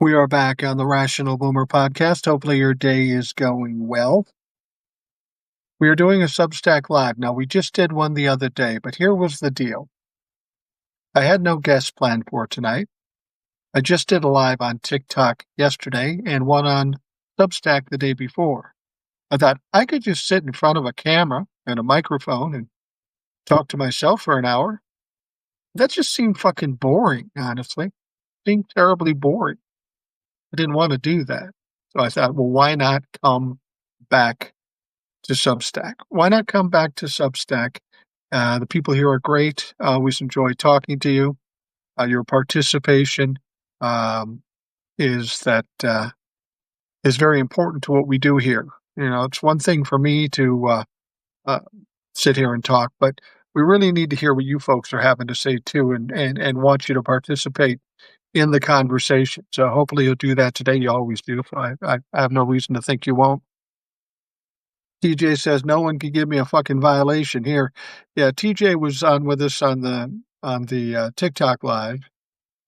We are back on the Rational Boomer podcast. Hopefully, your day is going well. We are doing a Substack Live. Now, we just did one the other day, but here was the deal. I had no guest planned for tonight. I just did a live on TikTok yesterday and one on Substack the day before. I thought I could just sit in front of a camera and a microphone and talk to myself for an hour. That just seemed fucking boring, honestly. It seemed terribly boring. I didn't want to do that. So I thought, well, why not come back to Substack? Why not come back to Substack? The people here are great. I always enjoy talking to you. Your participation is very important to what we do here. You know, it's one thing for me to sit here and talk, but we really need to hear what you folks are having to say too, and want you to participate in the conversation. So hopefully you'll do that today. You always do. I have no reason to think you won't. TJ says no one can give me a fucking violation here. Yeah, TJ was on with us on the TikTok live,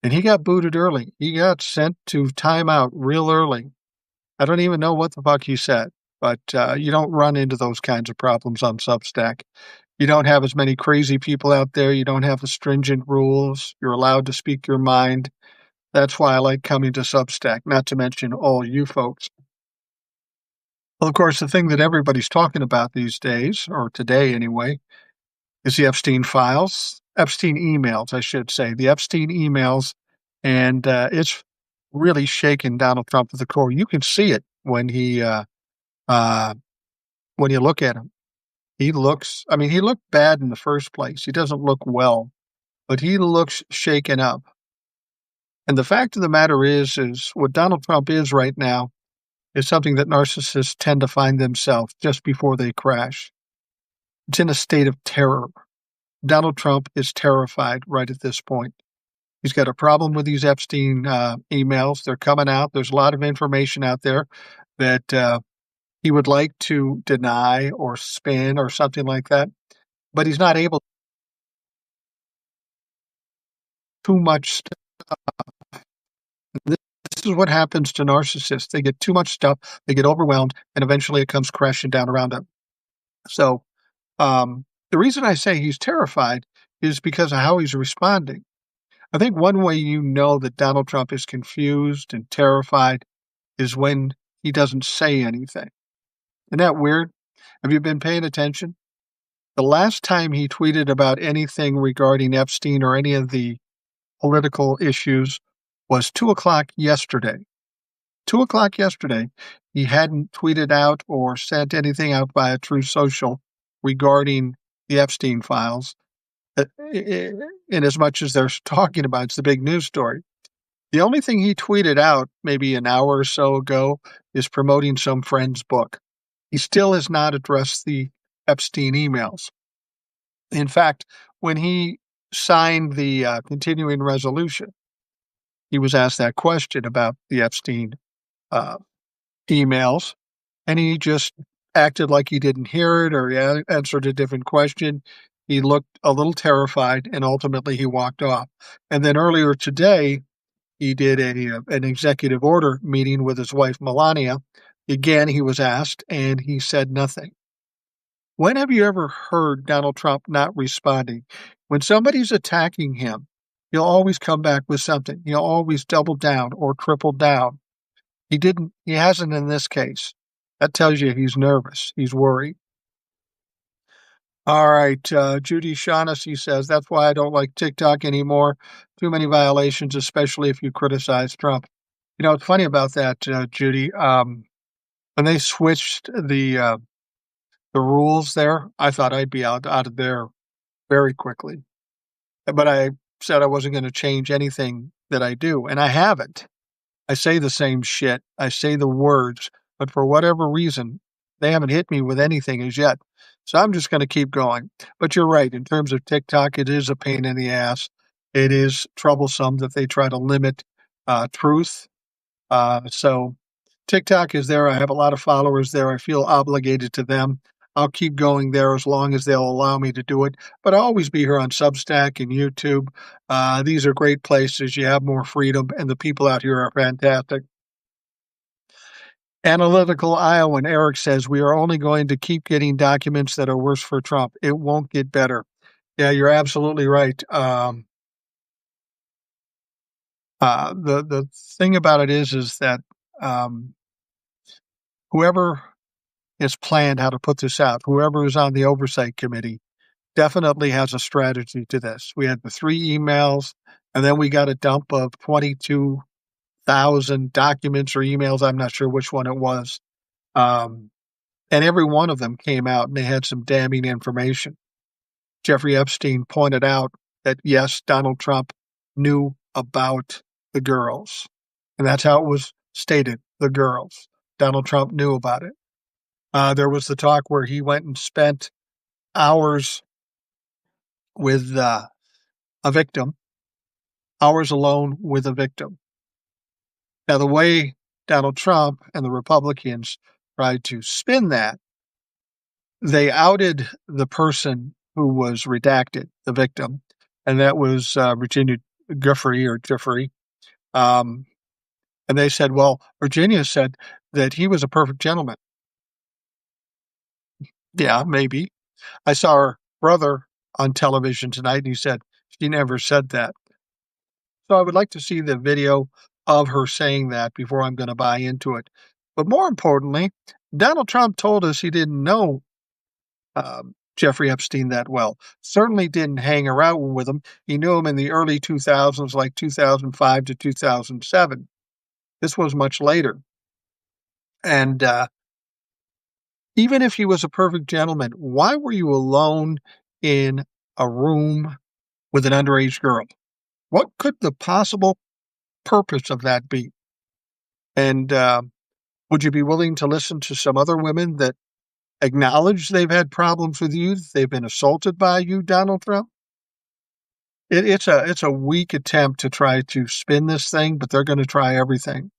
and he got booted early. He got sent to timeout real early. I don't even know what the fuck he said, but you don't run into those kinds of problems on Substack. You don't have as many crazy people out there. You don't have the stringent rules. You're allowed to speak your mind. That's why I like coming to Substack, not to mention all you folks. Well, of course, the thing that everybody's talking about these days, or today anyway, is the Epstein files, Epstein emails, I should say, the Epstein emails, and it's really shaken Donald Trump to the core. You can see it when you look at him. He looked bad in the first place. He doesn't look well, but he looks shaken up. And the fact of the matter is what Donald Trump is right now is something that narcissists tend to find themselves just before they crash. It's in a state of terror. Donald Trump is terrified right at this point. He's got a problem with these Epstein emails. They're coming out. There's a lot of information out there that he would like to deny or spin or something like that, but he's not able to. Too much stuff. This is what happens to narcissists. They get too much stuff, they get overwhelmed, and eventually it comes crashing down around them. So the reason I say he's terrified is because of how he's responding. I think one way you know that Donald Trump is confused and terrified is when he doesn't say anything. Isn't that weird? Have you been paying attention? The last time he tweeted about anything regarding Epstein or any of the political issues was 2:00 yesterday. 2:00 yesterday, he hadn't tweeted out or sent anything out via True Social regarding the Epstein files, in as much as they're talking about it's the big news story. The only thing he tweeted out maybe an hour or so ago is promoting some friend's book. He still has not addressed the Epstein emails. In fact, when he signed the continuing resolution, he was asked that question about the Epstein emails, and he just acted like he didn't hear it, or he answered a different question. He looked a little terrified, and ultimately he walked off. And then earlier today, he did an executive order meeting with his wife, Melania. Again, he was asked, and he said nothing. When have you ever heard Donald Trump not responding? When somebody's attacking him, he'll always come back with something. He'll always double down or triple down. He hasn't in this case. That tells you he's nervous. He's worried. All right. Judy Shaughnessy says, that's why I don't like TikTok anymore. Too many violations, especially if you criticize Trump. You know, it's funny about that, Judy. When they switched the rules there, I thought I'd be out of there very quickly. But I said I wasn't going to change anything that I do, and I haven't. I say the same shit. I say the words, but for whatever reason, they haven't hit me with anything as yet. So I'm just going to keep going. But you're right. In terms of TikTok, it is a pain in the ass. It is troublesome that they try to limit truth. So TikTok is there. I have a lot of followers there. I feel obligated to them. I'll keep going there as long as they'll allow me to do it. But I'll always be here on Substack and YouTube. These are great places. You have more freedom, and the people out here are fantastic. Analytical Iowan Eric says we are only going to keep getting documents that are worse for Trump. It won't get better. Yeah, you're absolutely right. The thing about it is that um, whoever has planned how to put this out, whoever is on the oversight committee, definitely has a strategy to this. We had the 3 emails, and then we got a dump of 22,000 documents or emails. I'm not sure which one it was. And every one of them came out, and they had some damning information. Jeffrey Epstein pointed out that, yes, Donald Trump knew about the girls. And that's how it was stated, the girls. Donald Trump knew about it. There was the talk where he went and spent hours with a victim, hours alone with a victim. Now, the way Donald Trump and the Republicans tried to spin that, they outed the person who was redacted, the victim, and that was Virginia Giuffre. And they said, well, Virginia said that he was a perfect gentleman. Yeah, maybe. I saw her brother on television tonight, and he said she never said that. So I would like to see the video of her saying that before I'm going to buy into it. But more importantly, Donald Trump told us he didn't know Jeffrey Epstein that well. Certainly didn't hang around with him. He knew him in the early 2000s, like 2005 to 2007. This was much later. And even if he was a perfect gentleman, why were you alone in a room with an underage girl? What could the possible purpose of that be? And would you be willing to listen to some other women that acknowledge they've had problems with you, they've been assaulted by you, Donald Trump? It's a weak attempt to try to spin this thing, but they're going to try everything.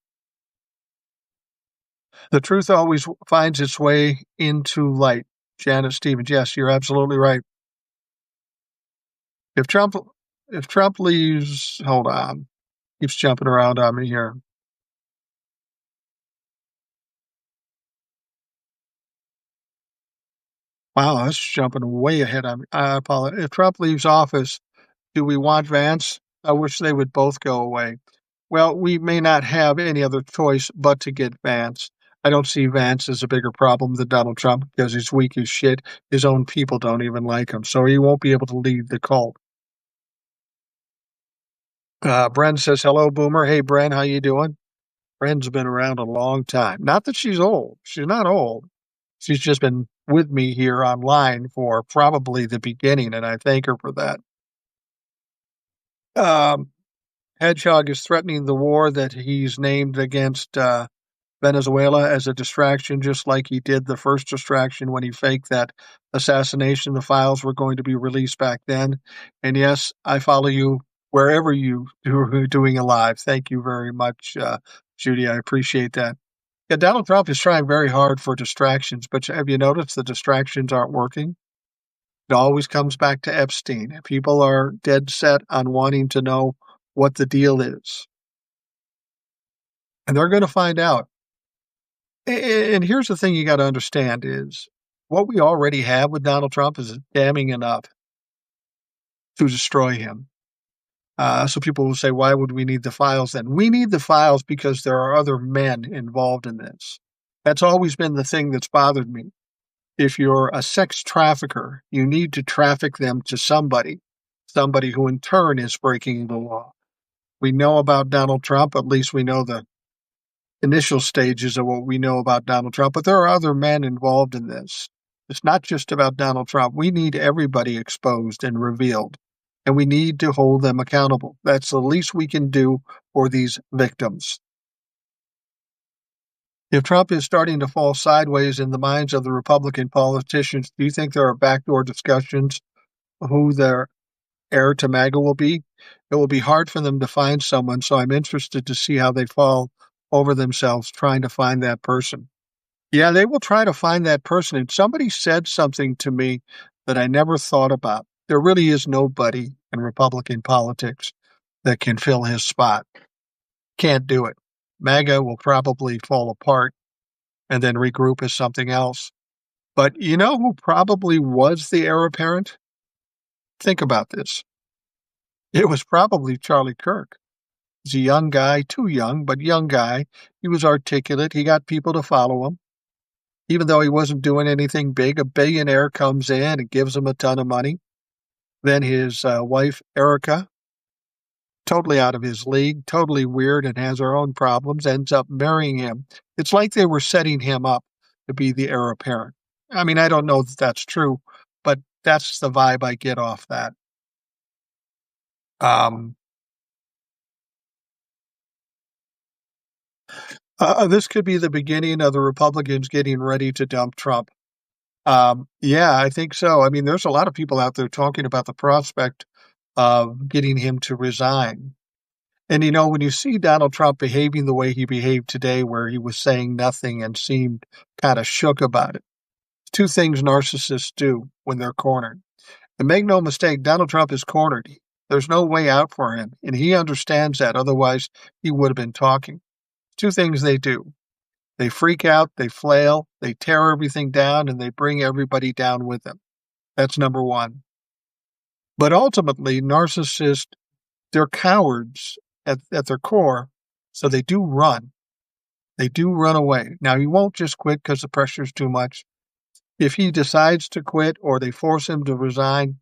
The truth always finds its way into light. Janet Stevens, yes, you're absolutely right. If Trump leaves, hold on, keeps jumping around on me here. Wow, that's jumping way ahead on me. I apologize. If Trump leaves office, do we want Vance? I wish they would both go away. Well, we may not have any other choice but to get Vance. I don't see Vance as a bigger problem than Donald Trump because he's weak as shit. His own people don't even like him, so he won't be able to lead the cult. Bren says, hello, Boomer. Hey, Bren, how you doing? Bren's been around a long time. Not that she's old. She's not old. She's just been with me here online for probably the beginning, and I thank her for that. Hedgehog is threatening the war that he's named against Venezuela as a distraction, just like he did the first distraction when he faked that assassination. The files were going to be released back then. And yes, I follow you wherever you are doing a live. Thank you very much, Judy. I appreciate that. Yeah, Donald Trump is trying very hard for distractions, but have you noticed the distractions aren't working? It always comes back to Epstein. People are dead set on wanting to know what the deal is. And they're going to find out. And here's the thing you got to understand is what we already have with Donald Trump is damning enough to destroy him. So people will say, why would we need the files then? We need the files because there are other men involved in this. That's always been the thing that's bothered me. If you're a sex trafficker, you need to traffic them to somebody who in turn is breaking the law. We know about Donald Trump, at least we know the initial stages of what we know about Donald Trump, but there are other men involved in this. It's not just about Donald Trump. We need everybody exposed and revealed, and we need to hold them accountable. That's the least we can do for these victims. If Trump is starting to fall sideways in the minds of the Republican politicians, do you think there are backdoor discussions who their heir to MAGA will be? It will be hard for them to find someone, so I'm interested to see how they fall over themselves trying to find that person. Yeah, they will try to find that person. And somebody said something to me that I never thought about. There really is nobody in Republican politics that can fill his spot. Can't do it. MAGA will probably fall apart and then regroup as something else. But you know who probably was the heir apparent? Think about this. It was probably Charlie Kirk. He's a young guy, too young, but young guy. He was articulate. He got people to follow him. Even though he wasn't doing anything big, a billionaire comes in and gives him a ton of money. Then his wife, Erica, totally out of his league, totally weird and has her own problems, ends up marrying him. It's like they were setting him up to be the heir apparent. I mean, I don't know that that's true, but that's the vibe I get off that. Um, this could be the beginning of the Republicans getting ready to dump Trump. Yeah, I think so. I mean, there's a lot of people out there talking about the prospect of getting him to resign. And, when you see Donald Trump behaving the way he behaved today, where he was saying nothing and seemed kind of shook about it, two things narcissists do when they're cornered. And make no mistake, Donald Trump is cornered. There's no way out for him. And he understands that. Otherwise, he would have been talking. Two things they do. They freak out, they flail, they tear everything down, and they bring everybody down with them. That's number one. But ultimately, narcissists, they're cowards at their core, so they do run. They do run away. Now, he won't just quit because the pressure's too much. If he decides to quit or they force him to resign,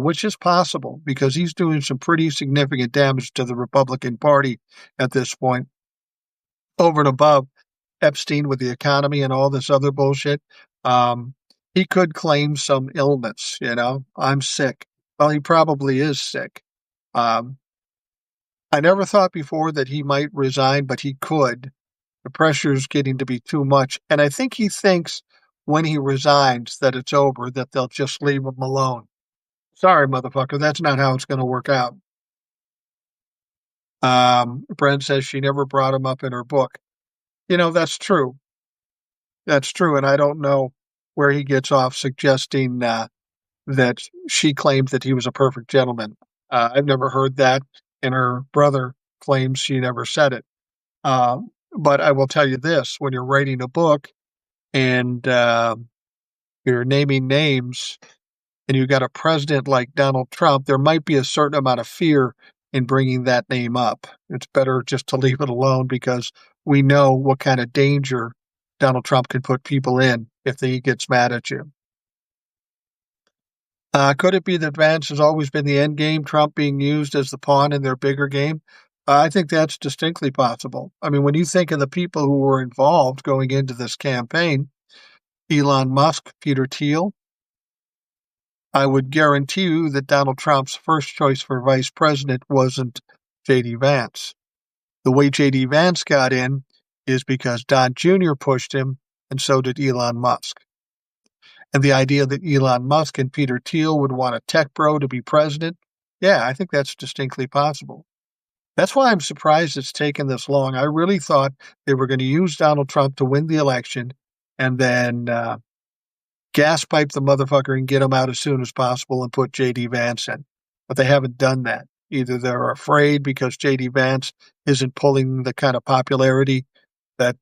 which is possible because he's doing some pretty significant damage to the Republican Party at this point, over and above Epstein with the economy and all this other bullshit, he could claim some illness, I'm sick. Well, he probably is sick. Um, I never thought before that he might resign, but he could. The pressure's getting to be too much. And I think he thinks when he resigns that it's over, that they'll just leave him alone. Sorry, motherfucker, that's not how it's going to work out. Brent says she never brought him up in her book. That's true. That's true. And I don't know where he gets off suggesting that she claimed that he was a perfect gentleman. I've never heard that. And her brother claims she never said it. But I will tell you this, when you're writing a book and you're naming names and you've got a president like Donald Trump, there might be a certain amount of fear in bringing that name up. It's better just to leave it alone because we know what kind of danger Donald Trump can put people in if he gets mad at you. Could it be that Vance has always been the end game, Trump being used as the pawn in their bigger game? I think that's distinctly possible. I mean, when you think of the people who were involved going into this campaign, Elon Musk, Peter Thiel, I would guarantee you that Donald Trump's first choice for vice president wasn't J.D. Vance. The way J.D. Vance got in is because Don Jr. pushed him, and so did Elon Musk. And the idea that Elon Musk and Peter Thiel would want a tech bro to be president, yeah, I think that's distinctly possible. That's why I'm surprised it's taken this long. I really thought they were going to use Donald Trump to win the election and then gas pipe the motherfucker and get him out as soon as possible and put J.D. Vance in. But they haven't done that. Either they're afraid because J.D. Vance isn't pulling the kind of popularity that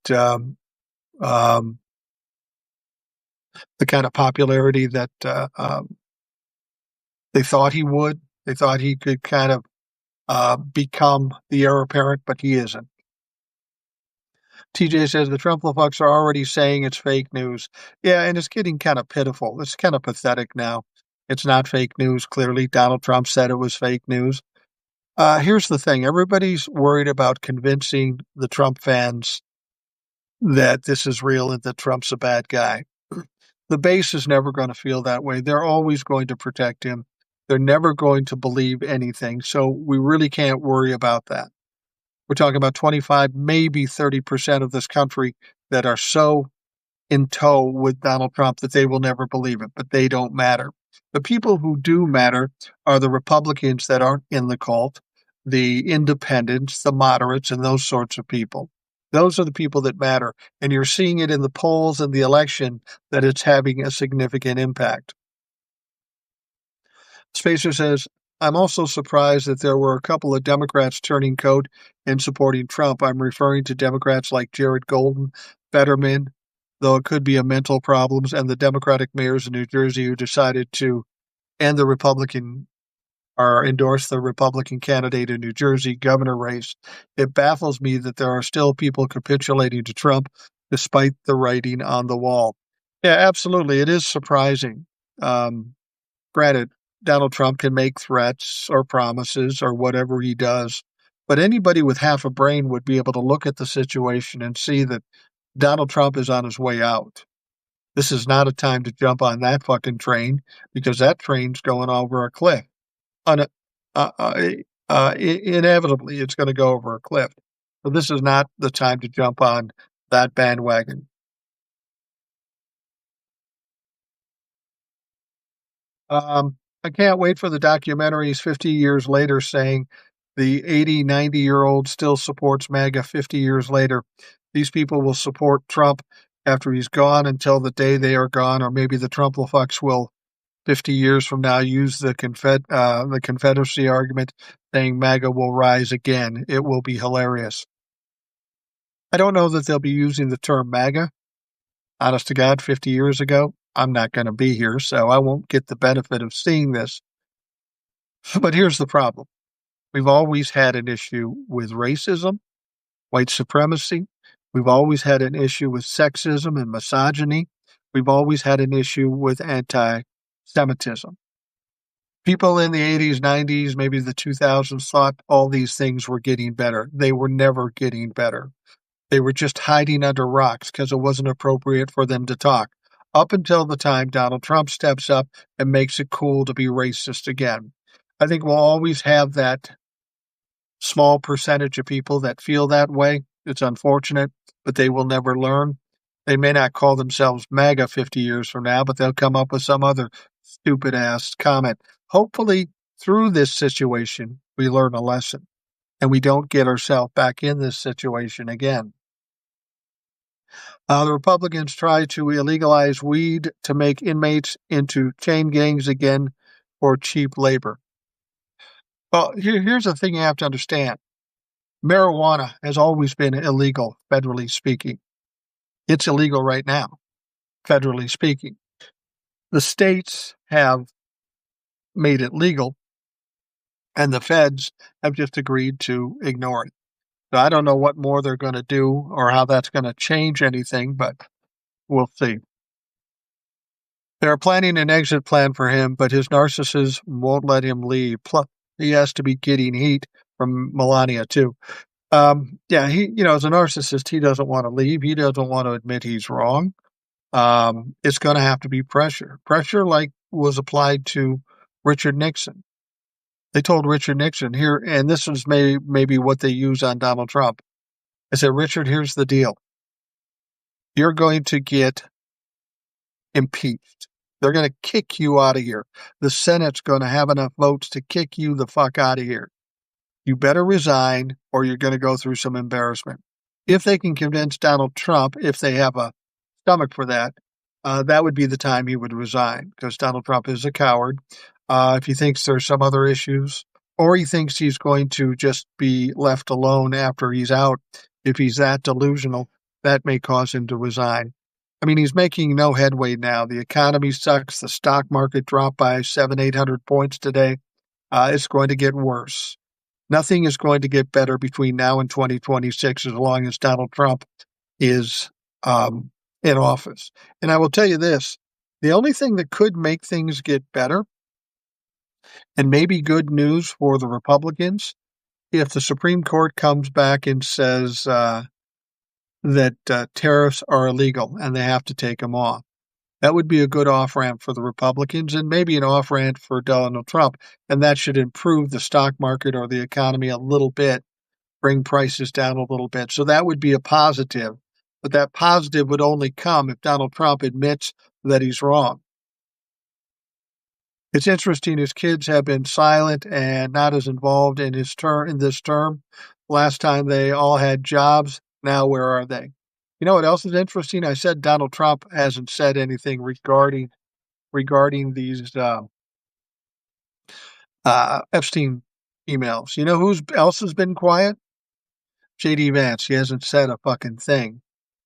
they thought he would. They thought he could kind of become the heir apparent, but he isn't. TJ says the Trump fucks are already saying it's fake news. Yeah, and it's getting kind of pitiful. It's kind of pathetic now. It's not fake news, clearly. Donald Trump said it was fake news. Here's the thing. Everybody's worried about convincing the Trump fans that this is real and that Trump's a bad guy. The base is never going to feel that way. They're always going to protect him. They're never going to believe anything. So we really can't worry about that. We're talking about 25, maybe 30% of this country that are so in tow with Donald Trump that they will never believe it, but they don't matter. The people who do matter are the Republicans that aren't in the cult, the independents, the moderates, and those sorts of people. Those are the people that matter. And you're seeing it in the polls and the election that it's having a significant impact. Spacer says, I'm also surprised that there were a couple of Democrats turning coat and supporting Trump. I'm referring to Democrats like Jared Golden, Fetterman, though it could be a mental problems, and the Democratic mayors in New Jersey who decided to end the Republican or endorse the Republican candidate in New Jersey governor race. It baffles me that there are still people capitulating to Trump despite the writing on the wall. Yeah, absolutely. It is surprising. Granted, Donald Trump can make threats or promises or whatever he does, but anybody with half a brain would be able to look at the situation and see that Donald Trump is on his way out. This is not a time to jump on that fucking train because that train's going over a cliff. On inevitably, it's going to go over a cliff. So this is not the time to jump on that bandwagon. I can't wait for the documentaries 50 years later saying the 80, 90-year-old still supports MAGA 50 years later. These people will support Trump after he's gone until the day they are gone, or maybe the Trump-fucks will 50 years from now use the Confederacy argument saying MAGA will rise again. It will be hilarious. I don't know that they'll be using the term MAGA. Honest to God, 50 years ago, I'm not going to be here, so I won't get the benefit of seeing this. But here's the problem. We've always had an issue with racism, white supremacy. We've always had an issue with sexism and misogyny. We've always had an issue with anti-Semitism. People in the 80s, 90s, maybe the 2000s thought all these things were getting better. They were never getting better. They were just hiding under rocks because it wasn't appropriate for them to talk. Up until the time Donald Trump steps up and makes it cool to be racist again. I think we'll always have that small percentage of people that feel that way. It's unfortunate, but they will never learn. They may not call themselves MAGA 50 years from now, but they'll come up with some other stupid ass comment. Hopefully, through this situation, we learn a lesson and we don't get ourselves back in this situation again. The Republicans try to illegalize weed to make inmates into chain gangs again for cheap labor. Well, here's the thing you have to understand. Marijuana has always been illegal, federally speaking. It's illegal right now, federally speaking. The states have made it legal, and the feds have just agreed to ignore it. So I don't know what more they're going to do or how that's going to change anything, but we'll see. They're planning an exit plan for him, but his narcissism won't let him leave. Plus, he has to be getting heat from Melania, too. Yeah, he, as a narcissist, he doesn't want to leave. He doesn't want to admit he's wrong. It's going to have to be pressure. Pressure like was applied to Richard Nixon. They told Richard Nixon here, and this was maybe what they use on Donald Trump. I said, Richard, here's the deal. You're going to get impeached. They're going to kick you out of here. The Senate's going to have enough votes to kick you the fuck out of here. You better resign or you're going to go through some embarrassment. If they can convince Donald Trump, if they have a stomach for that, that would be the time he would resign because Donald Trump is a coward. If he thinks there's some other issues or he thinks he's going to just be left alone after he's out, if he's that delusional, that may cause him to resign. I mean, he's making no headway now. The economy sucks. The stock market dropped by 700-800 points today. It's going to get worse. Nothing is going to get better between now and 2026 as long as Donald Trump is in office. And I will tell you this, the only thing that could make things get better and maybe good news for the Republicans, if the Supreme Court comes back and says that tariffs are illegal and they have to take them off. That would be a good off-ramp for the Republicans and maybe an off-ramp for Donald Trump. And that should improve the stock market or the economy a little bit, bring prices down a little bit. So that would be a positive. But that positive would only come if Donald Trump admits that he's wrong. It's interesting his kids have been silent and not as involved in this term. Last time they all had jobs, Now where are they? You know what else is interesting? I said Donald Trump hasn't said anything regarding these Epstein emails. You know who's else has been quiet? JD Vance. He hasn't said a fucking thing.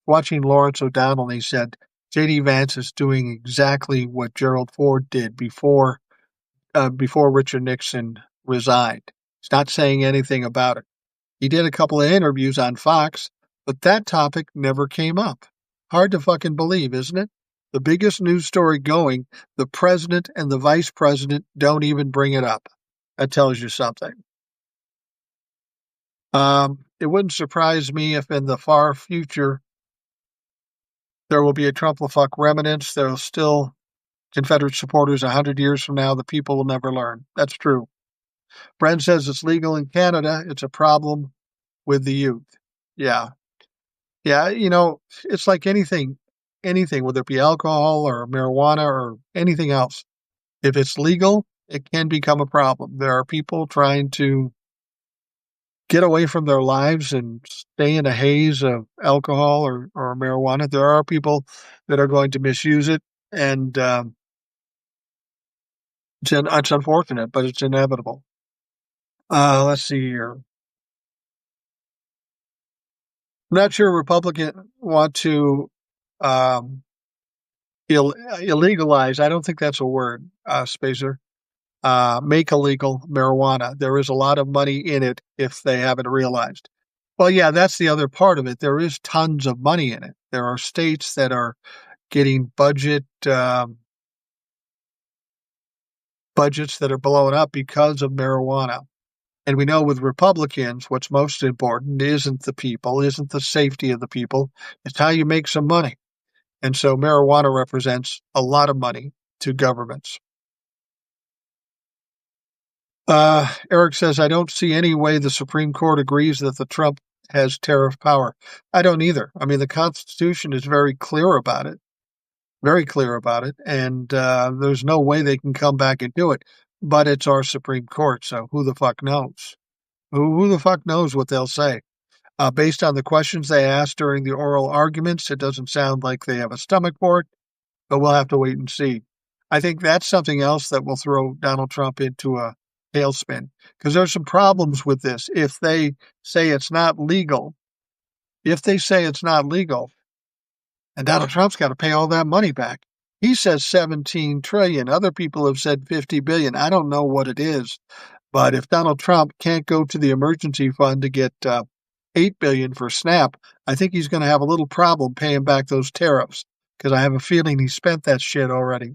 Watching Lawrence O'Donnell, he said JD Vance is doing exactly what Gerald Ford did before Richard Nixon resigned. He's not saying anything about it. He did a couple of interviews on Fox, but that topic never came up. Hard to fucking believe, isn't it? The biggest news story going, the president and the vice president don't even bring it up. That tells you something. It wouldn't surprise me if in the far future there will be a Trump-fuck remnants. There will still Confederate supporters 100 years from now. The people will never learn. That's true. Brent says it's legal in Canada. It's a problem with the youth. Yeah. Yeah. It's like anything, whether it be alcohol or marijuana or anything else. If it's legal, it can become a problem. There are people trying to get away from their lives and stay in a haze of alcohol or marijuana. There are people that are going to misuse it, and it's unfortunate, but it's inevitable. Let's see here. I'm not sure Republicans want to illegalize. I don't think that's a word, Spacer. Make illegal marijuana. There is a lot of money in it if they haven't realized. Well, yeah, that's the other part of it. There is tons of money in it. There are states that are getting budgets that are blowing up because of marijuana. And we know with Republicans, what's most important isn't the people, isn't the safety of the people. It's how you make some money. And so marijuana represents a lot of money to governments. Eric says, I don't see any way the Supreme Court agrees that the Trump has tariff power. I don't either. I mean, the Constitution is very clear about it. Very clear about it. And there's no way they can come back and do it. But it's our Supreme Court, so who the fuck knows? Who the fuck knows what they'll say? Based on the questions they asked during the oral arguments, it doesn't sound like they have a stomach for it, but we'll have to wait and see. I think that's something else that will throw Donald Trump into a tailspin, because there's some problems with this. If they say it's not legal, and Donald Trump's got to pay all that money back. He says 17 trillion. Other people have said 50 billion. I don't know what it is, but if Donald Trump can't go to the emergency fund to get 8 billion for SNAP, I think he's going to have a little problem paying back those tariffs, because I have a feeling he spent that shit already.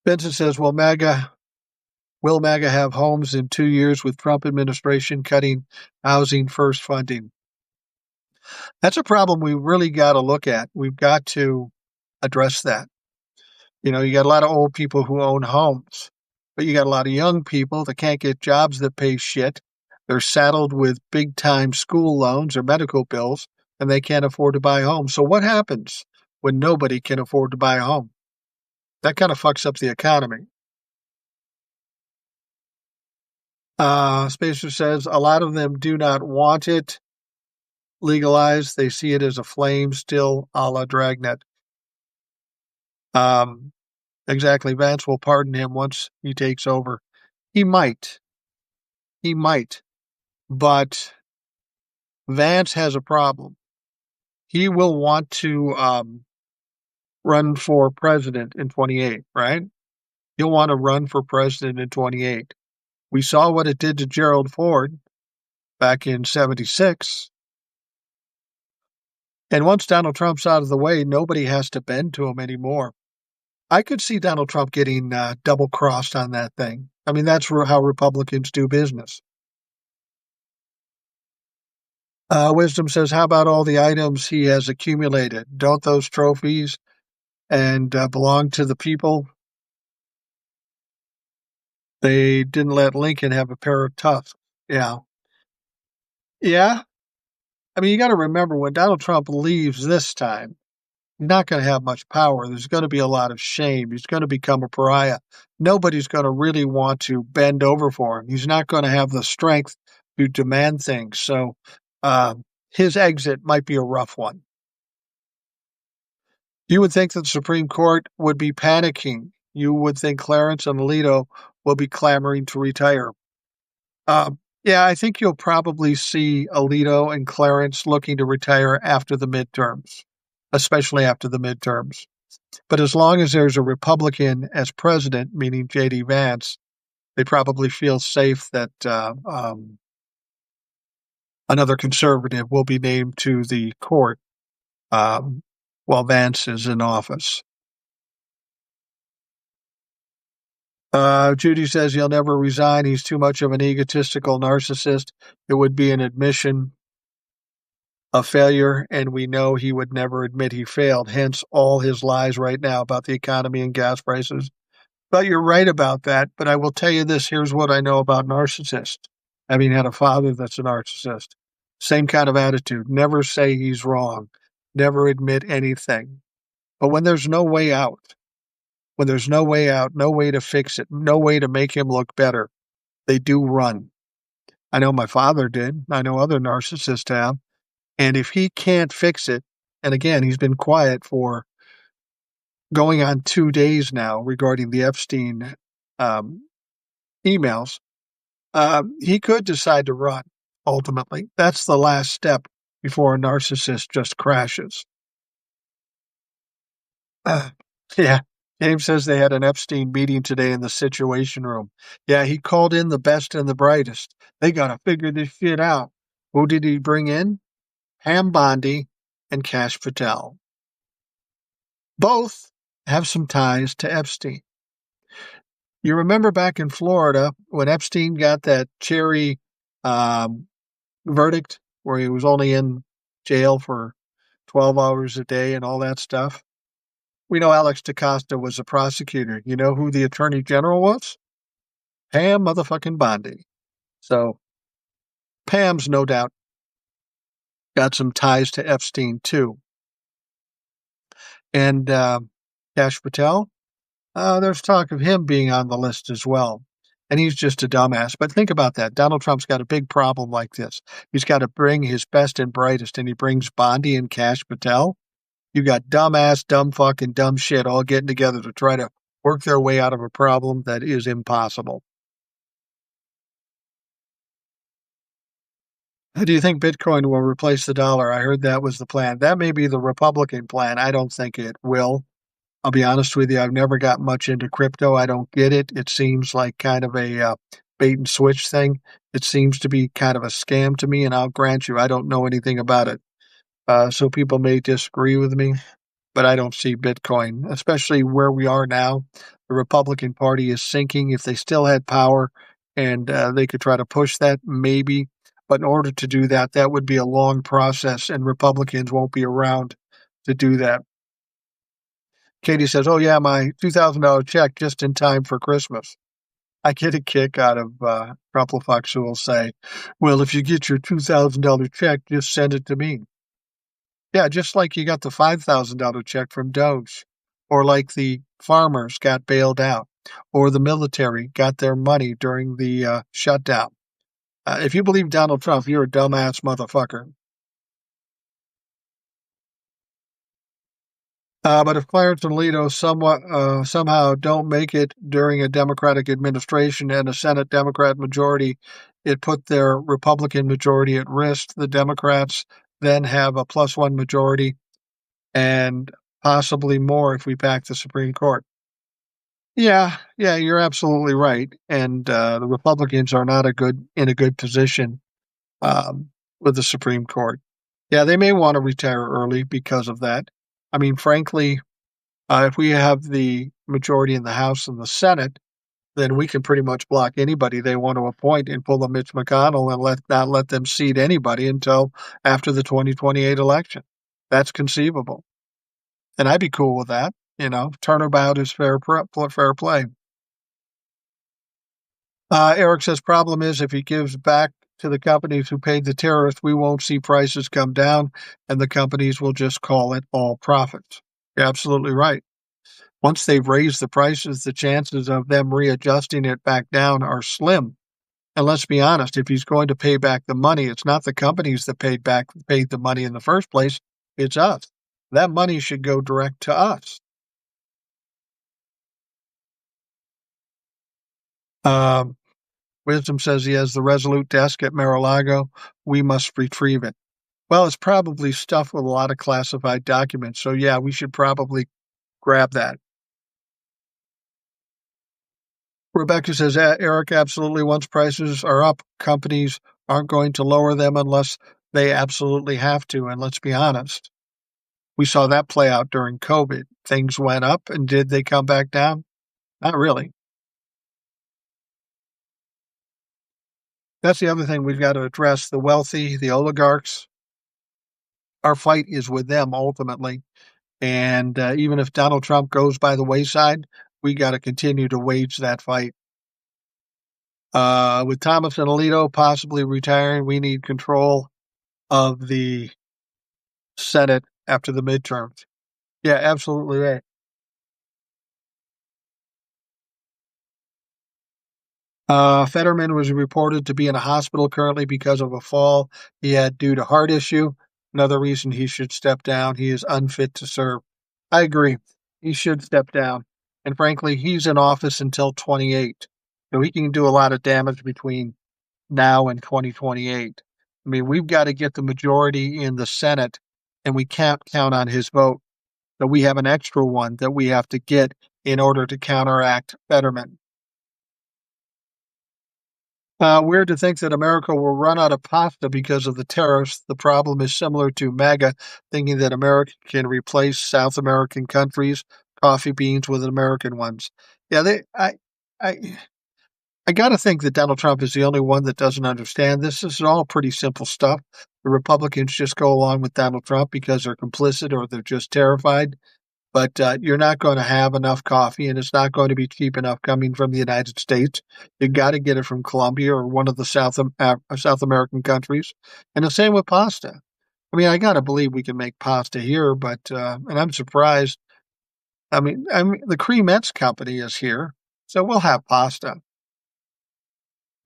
Benson says, will MAGA have homes in 2 years with Trump administration cutting housing first funding? That's a problem we really got to look at. We've got to address that. You got a lot of old people who own homes, but you got a lot of young people that can't get jobs that pay shit. They're saddled with big time school loans or medical bills, and they can't afford to buy a home. So what happens when nobody can afford to buy a home? That kind of fucks up the economy. Spacer says a lot of them do not want it legalized. They see it as a flame still a la Dragnet. Exactly. Vance will pardon him once he takes over. He might. But Vance has a problem. He will want to run for president in 28, right? He'll want to run for president in 28. We saw what it did to Gerald Ford back in 76. And once Donald Trump's out of the way, nobody has to bend to him anymore. I could see Donald Trump getting double-crossed on that thing. I mean, that's how Republicans do business. Wisdom says, how about all the items he has accumulated? Don't those trophies and belong to the people? They didn't let Lincoln have a pair of tusks. Yeah. Yeah. I mean, you got to remember when Donald Trump leaves this time, not going to have much power. There's going to be a lot of shame. He's going to become a pariah. Nobody's going to really want to bend over for him. He's not going to have the strength to demand things. So his exit might be a rough one. You would think that the Supreme Court would be panicking. You would think Clarence and Alito will be clamoring to retire. Yeah, I think you'll probably see Alito and Clarence looking to retire after the midterms, especially after the midterms. But as long as there's a Republican as president, meaning J.D. Vance, they probably feel safe that another conservative will be named to the court while Vance is in office. Judy says he'll never resign. He's too much of an egotistical narcissist. It would be an admission of failure, and we know he would never admit he failed, hence all his lies right now about the economy and gas prices. But you're right about that. But I will tell you this, here's what I know about narcissists, having had a father that's a narcissist. Same kind of attitude. Never say he's wrong. Never admit anything. But when there's no way out, no way to fix it, no way to make him look better, they do run. I know my father did. I know other narcissists have. And if he can't fix it, and again, he's been quiet for going on 2 days now regarding the Epstein emails, he could decide to run, ultimately. That's the last step before a narcissist just crashes. Yeah. James says they had an Epstein meeting today in the Situation Room. Yeah, he called in the best and the brightest. They got to figure this shit out. Who did he bring in? Pam Bondi and Kash Patel. Both have some ties to Epstein. You remember back in Florida when Epstein got that cherry verdict where he was only in jail for 12 hours a day and all that stuff? We know Alex DaCosta was a prosecutor. You know who the attorney general was? Pam motherfucking Bondi. So Pam's no doubt got some ties to Epstein too. And Kash Patel, there's talk of him being on the list as well. And he's just a dumbass. But think about that. Donald Trump's got a big problem like this. He's got to bring his best and brightest, and he brings Bondi and Kash Patel. You got dumbass, dumb fucking dumb shit all getting together to try to work their way out of a problem that is impossible. Do you think Bitcoin will replace the dollar? I heard that was the plan. That may be the Republican plan. I don't think it will. I'll be honest with you. I've never got much into crypto. I don't get it. It seems like kind of a bait and switch thing. It seems to be kind of a scam to me, and I'll grant you, I don't know anything about it. So people may disagree with me, but I don't see Bitcoin, especially where we are now. The Republican Party is sinking. If they still had power and they could try to push that, maybe. But in order to do that, that would be a long process, and Republicans won't be around to do that. Katie says, oh, yeah, my $2,000 check just in time for Christmas. I get a kick out of Trumplefox who will say, well, if you get your $2,000 check, just send it to me. Yeah, just like you got the $5,000 check from Doge, or like the farmers got bailed out, or the military got their money during the shutdown. If you believe Donald Trump, you're a dumbass motherfucker. But if Clarence and Alito somehow don't make it during a Democratic administration and a Senate Democrat majority, it put their Republican majority at risk. The Democrats then have a +1 majority and possibly more if we pack the Supreme Court. Yeah, you're absolutely right. And the Republicans are not in a good position with the Supreme Court. Yeah, they may want to retire early because of that. I mean, frankly, if we have the majority in the House and the Senate, then we can pretty much block anybody they want to appoint and pull a Mitch McConnell and not let them seat anybody until after the 2028 election. That's conceivable. And I'd be cool with that. Turnabout is fair play. Eric says, problem is if he gives back to the companies who paid the terrorists, we won't see prices come down and the companies will just call it all profits. You're absolutely right. Once they've raised the prices, the chances of them readjusting it back down are slim. And let's be honest, if he's going to pay back the money, it's not the companies that paid the money in the first place, it's us. That money should go direct to us. Um, Wisdom says he has the Resolute desk at Mar-a-Lago. We must retrieve it. Well, it's probably stuffed with a lot of classified documents, so yeah, we should probably grab that. Rebecca says, Eric, absolutely, once prices are up, companies aren't going to lower them unless they absolutely have to. And let's be honest, we saw that play out during COVID. Things went up, and did they come back down? Not really. That's the other thing we've got to address. The wealthy, the oligarchs, our fight is with them ultimately. And even if Donald Trump goes by the wayside, we got to continue to wage that fight. With Thomas and Alito possibly retiring, we need control of the Senate after the midterms. Yeah, absolutely right. Fetterman was reported to be in a hospital currently because of a fall he had due to heart issue. Another reason he should step down. He is unfit to serve. I agree. He should step down. And frankly, he's in office until 28. So he can do a lot of damage between now and 2028. I mean, we've got to get the majority in the Senate, and we can't count on his vote. So we have an extra one that we have to get in order to counteract Fetterman. Weird to think that America will run out of pasta because of the tariffs. The problem is similar to MAGA thinking that America can replace South American countries' coffee beans with American ones. Yeah, I, I got to think that Donald Trump is the only one that doesn't understand this. This is all pretty simple stuff. The Republicans just go along with Donald Trump because they're complicit or they're just terrified. But you're not going to have enough coffee, and it's not going to be cheap enough coming from the United States. You got to get it from Colombia or one of the South American countries, and the same with pasta. I mean, I got to believe we can make pasta here, but and I'm surprised. I mean, the Creamettes company is here, so we'll have pasta.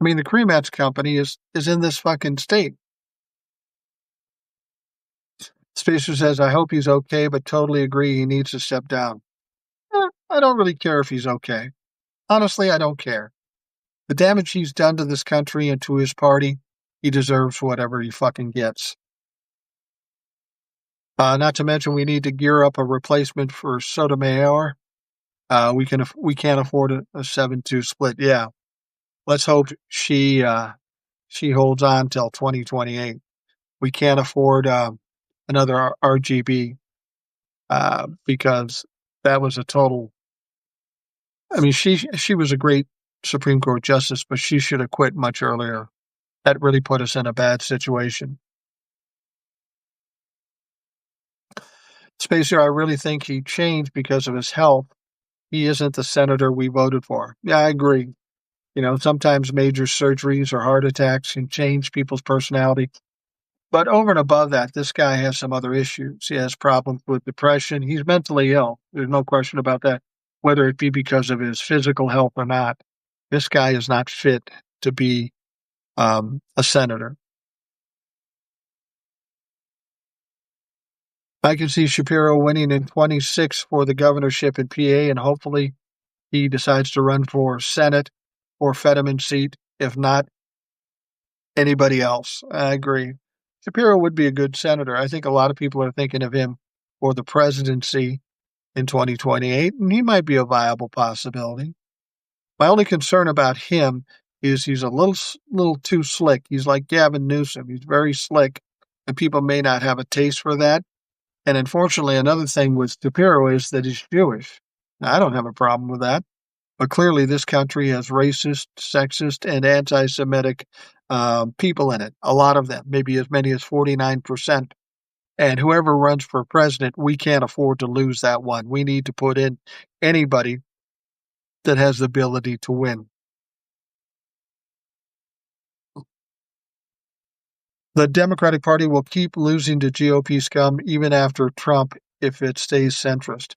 I mean, the Creamettes company is in this fucking state. Spacer says, "I hope he's okay, but totally agree he needs to step down." I don't really care if he's okay. Honestly, I don't care. The damage he's done to this country and to his party, he deserves whatever he fucking gets. Not to mention, we need to gear up a replacement for Sotomayor. We can't afford a 7-2 split. Yeah, let's hope she holds on till 2028. We can't afford another RGB because that was a total. I mean, she was a great Supreme Court justice, but she should have quit much earlier. That really put us in a bad situation. Spacer, I really think he changed because of his health. He isn't the senator we voted for. Yeah, I agree. You know, sometimes major surgeries or heart attacks can change people's personality. But over and above that, this guy has some other issues. He has problems with depression. He's mentally ill. There's no question about that, whether it be because of his physical health or not. This guy is not fit to be a senator. I can see Shapiro winning in 26 for the governorship in PA, and hopefully he decides to run for Senate or Fetterman seat, if not anybody else. I agree. Shapiro would be a good senator. I think a lot of people are thinking of him for the presidency in 2028, and he might be a viable possibility. My only concern about him is he's a little too slick. He's like Gavin Newsom. He's very slick, and people may not have a taste for that. And unfortunately, another thing with Shapiro is that he's Jewish. Now, I don't have a problem with that, but clearly this country has racist, sexist, and anti-Semitic people in it. A lot of them, maybe as many as 49%. And whoever runs for president, we can't afford to lose that one. We need to put in anybody that has the ability to win. The Democratic Party will keep losing to GOP scum even after Trump if it stays centrist.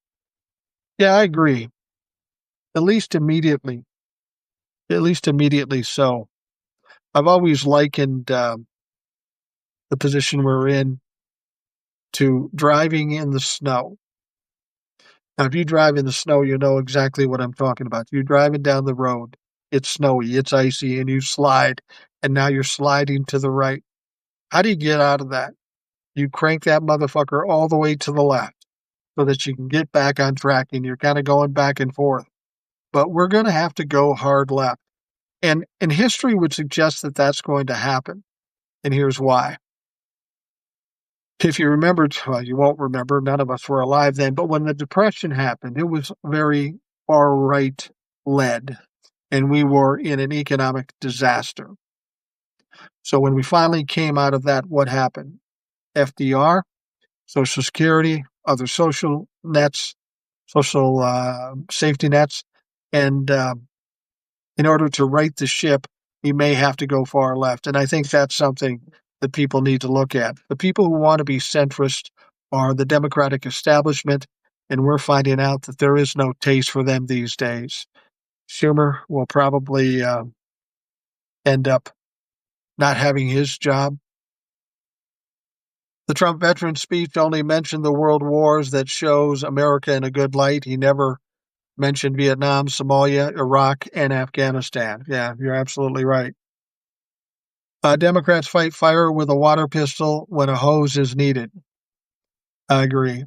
Yeah, I agree. At least immediately. At least immediately so. I've always likened the position we're in to driving in the snow. Now, if you drive in the snow, you know exactly what I'm talking about. You're driving down the road, it's snowy, it's icy, and you slide, and now you're sliding to the right. How do you get out of that? You crank that motherfucker all the way to the left so that you can get back on track, and you're kind of going back and forth. But we're going to have to go hard left. And history would suggest that that's going to happen. And here's why. If you remembered, well, you won't remember, none of us were alive then, but when the Depression happened, it was very far right led, and we were in an economic disaster. So when we finally came out of that, what happened? FDR, Social Security, other social nets, social safety nets, and in order to right the ship, we may have to go far left. And I think that's something that people need to look at. The people who want to be centrist are the Democratic establishment, and we're finding out that there is no taste for them these days. Schumer will probably end up not having his job. The Trump veteran speech only mentioned the world wars that shows America in a good light. He never mentioned Vietnam, Somalia, Iraq, and Afghanistan. Yeah, you're absolutely right. Democrats fight fire with a water pistol when a hose is needed. I agree.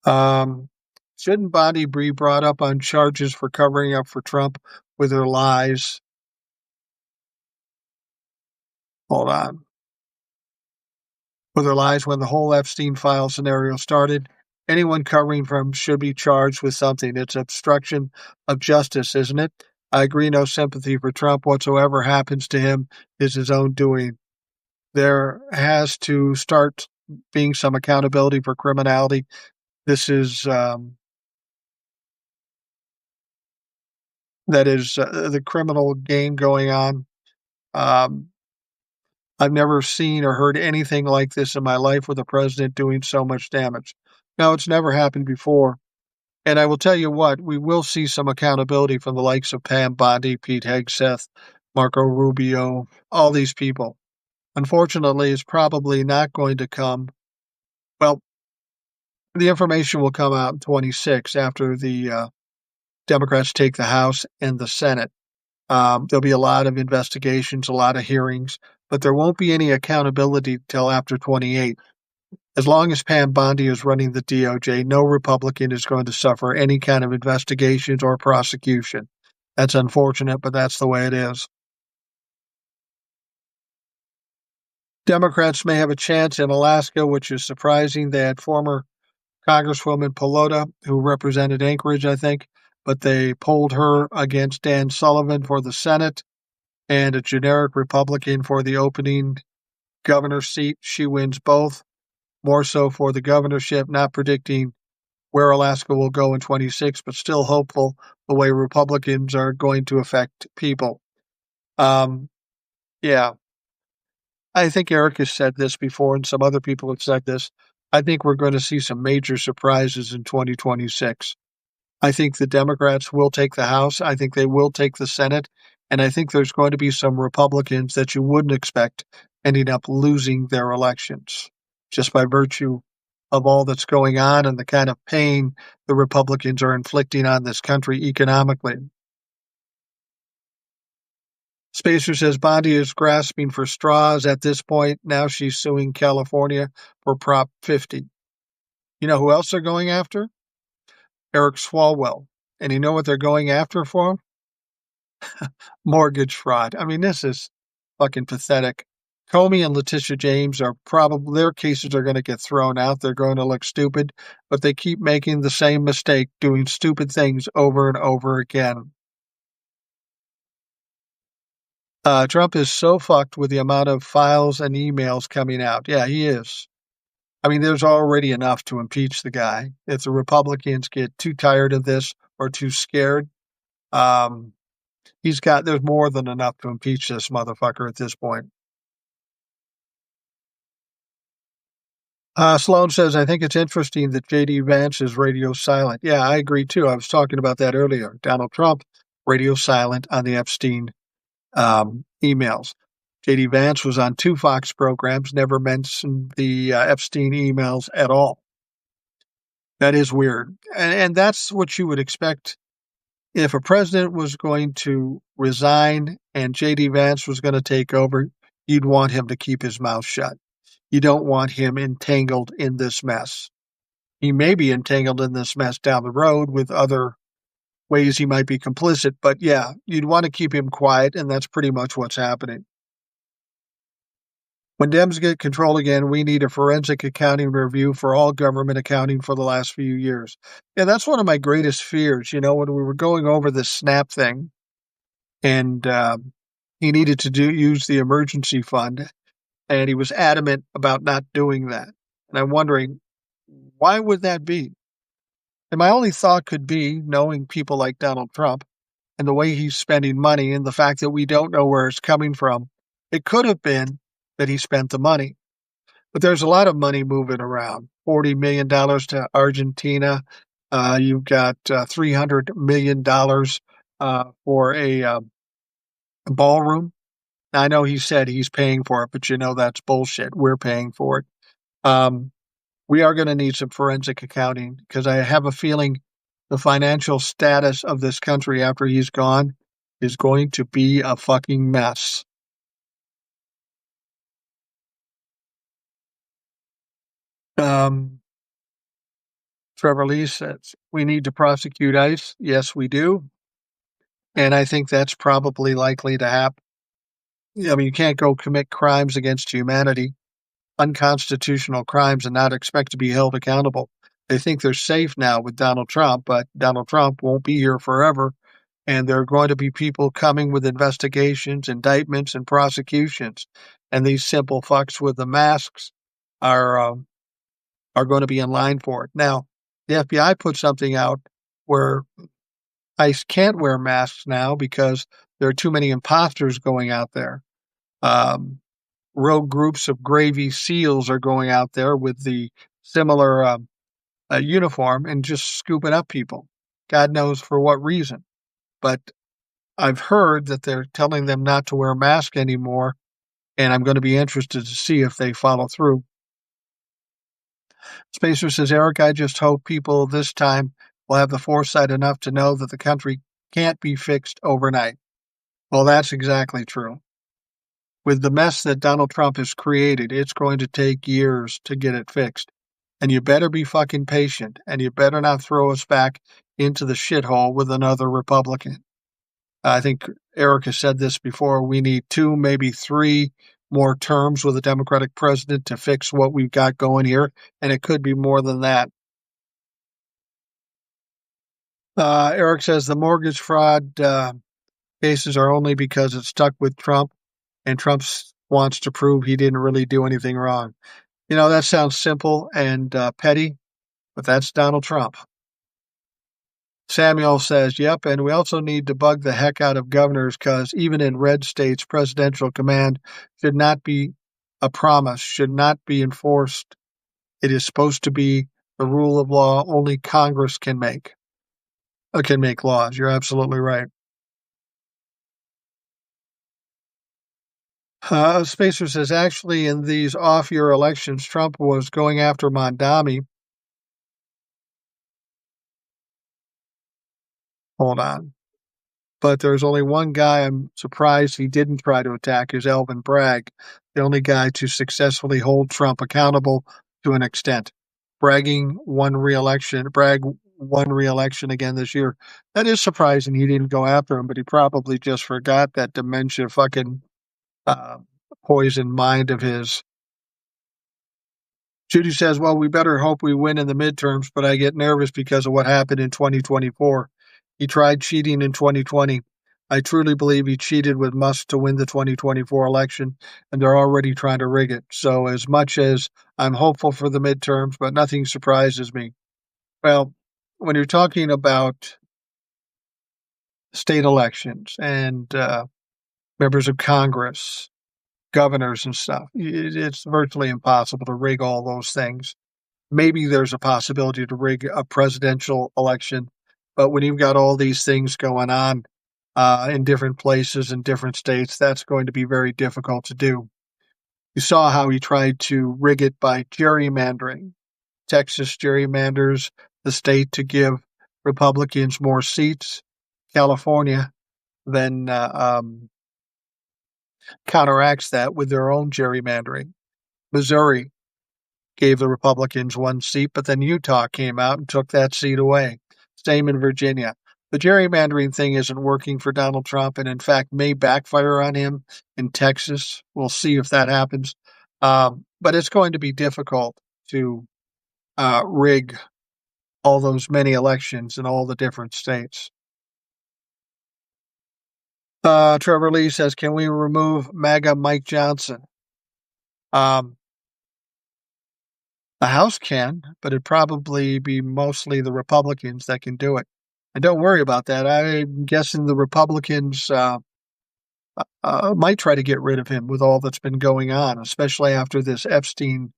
Um, shouldn't Bondi be brought up on charges for covering up for Trump with her lies? Hold on. With her lies when the whole Epstein file scenario started. Anyone covering for him should be charged with something. It's obstruction of justice, isn't it? I agree, no sympathy for Trump. Whatsoever happens to him is his own doing. There has to start being some accountability for criminality. This is the criminal game going on. Um, I've never seen or heard anything like this in my life with a president doing so much damage. Now, it's never happened before. And I will tell you what, we will see some accountability from the likes of Pam Bondi, Pete Hegseth, Marco Rubio, all these people. Unfortunately, it's probably not going to come. Well, the information will come out in 26 after the Democrats take the House and the Senate. There'll be a lot of investigations, a lot of hearings, but there won't be any accountability till after 28. As long as Pam Bondi is running the DOJ, no Republican is going to suffer any kind of investigations or prosecution. That's unfortunate, but that's the way it is. Democrats may have a chance in Alaska, which is surprising. They had former Congresswoman Pelota, who represented Anchorage, I think, but they polled her against Dan Sullivan for the Senate and a generic Republican for the opening governor seat. She wins both, more so for the governorship, not predicting where Alaska will go in 26, but still hopeful the way Republicans are going to affect people. Yeah, I think Eric has said this before, and some other people have said this. I think we're going to see some major surprises in 2026. I think the Democrats will take the House. I think they will take the Senate. And I think there's going to be some Republicans that you wouldn't expect ending up losing their elections just by virtue of all that's going on and the kind of pain the Republicans are inflicting on this country economically. Spacer says Bondi is grasping for straws at this point. Now she's suing California for Prop 50. You know who else they're going after? Eric Swalwell. And you know what they're going after for him? Mortgage fraud. I mean, this is fucking pathetic. Comey and Letitia James are probably, their cases are going to get thrown out. They're going to look stupid, but they keep making the same mistake, doing stupid things over and over again. Trump is so fucked with the amount of files and emails coming out. Yeah, he is. I mean, there's already enough to impeach the guy. If the Republicans get too tired of this or too scared, um, there's more than enough to impeach this motherfucker at this point. Sloan says, I think it's interesting that J.D. Vance is radio silent. Yeah, I agree too. I was talking about that earlier. Donald Trump, radio silent on the Epstein emails. J.D. Vance was on 2 Fox programs, never mentioned the Epstein emails at all. That is weird. And that's what you would expect if a president was going to resign and J.D. Vance was going to take over. You'd want him to keep his mouth shut. You don't want him entangled in this mess. He may be entangled in this mess down the road with other ways he might be complicit, but yeah, you'd want to keep him quiet, and that's pretty much what's happening. When Dems get control again, we need a forensic accounting review for all government accounting for the last few years. Yeah, that's one of my greatest fears. You know, when we were going over this SNAP thing, and he needed to use the emergency fund, and he was adamant about not doing that. And I'm wondering, why would that be? And my only thought could be, knowing people like Donald Trump and the way he's spending money and the fact that we don't know where it's coming from, it could have been that he spent the money. But there's a lot of money moving around. $40 million to Argentina. You've got $300 million for a ballroom. Now, I know he said he's paying for it, but you know that's bullshit. We're paying for it. We are going to need some forensic accounting because I have a feeling the financial status of this country after he's gone is going to be a fucking mess. Trevor Lee says, we need to prosecute ICE. Yes, we do. And I think that's probably likely to happen. I mean, you can't go commit crimes against humanity, unconstitutional crimes, and not expect to be held accountable. They think they're safe now with Donald Trump, but Donald Trump won't be here forever. And there are going to be people coming with investigations, indictments, and prosecutions. And these simple fucks with the masks are going to be in line for it. Now, the FBI put something out where ICE can't wear masks now because there are too many imposters going out there. Rogue groups of Gravy SEALs are going out there with the similar uniform and just scooping up people. God knows for what reason. But I've heard that they're telling them not to wear a mask anymore, and I'm going to be interested to see if they follow through. Spacer says, Eric, I just hope people this time will have the foresight enough to know that the country can't be fixed overnight. Well, that's exactly true. With the mess that Donald Trump has created, it's going to take years to get it fixed. And you better be fucking patient, and you better not throw us back into the shithole with another Republican. I think Eric has said this before. We need 2, maybe 3 more terms with a Democratic president to fix what we've got going here, and it could be more than that. Eric says the mortgage fraud cases are only because it's stuck with Trump, and Trump wants to prove he didn't really do anything wrong. You know, that sounds simple and petty, but that's Donald Trump. Samuel says, yep, and we also need to bug the heck out of governors because even in red states, presidential command should not be a promise, should not be enforced. It is supposed to be the rule of law. Only Congress can make laws. You're absolutely right. Spacer says, actually, in these off-year elections, Trump was going after Mondami. Hold on. But there's only one guy I'm surprised he didn't try to attack is Alvin Bragg, the only guy to successfully hold Trump accountable to an extent. Bragg won re-election again this year. That is surprising he didn't go after him, but he probably just forgot that dementia fucking poisoned mind of his. Judy says, well, we better hope we win in the midterms, but I get nervous because of what happened in 2024. He tried cheating in 2020. I truly believe he cheated with Musk to win the 2024 election, and they're already trying to rig it. So as much as I'm hopeful for the midterms, but nothing surprises me. Well, when you're talking about state elections and members of Congress governors and stuff. It's virtually impossible to rig all those things. Maybe there's a possibility to rig a presidential election, but when you've got all these things going on in different places in different states, that's going to be very difficult to do. You saw how he tried to rig it by gerrymandering. Texas gerrymanders the state to give Republicans more seats. California then counteracts that with their own gerrymandering. Missouri gave the Republicans one seat, but then Utah came out and took that seat away. Same in Virginia. The gerrymandering thing isn't working for Donald Trump, and in fact may backfire on him in Texas. We'll see if that happens. But it's going to be difficult to rig all those many elections in all the different states. Trevor Lee says, can we remove MAGA Mike Johnson? The House can, but it'd probably be mostly the Republicans that can do it. And don't worry about that. I'm guessing the Republicans might try to get rid of him with all that's been going on, especially after this Epstein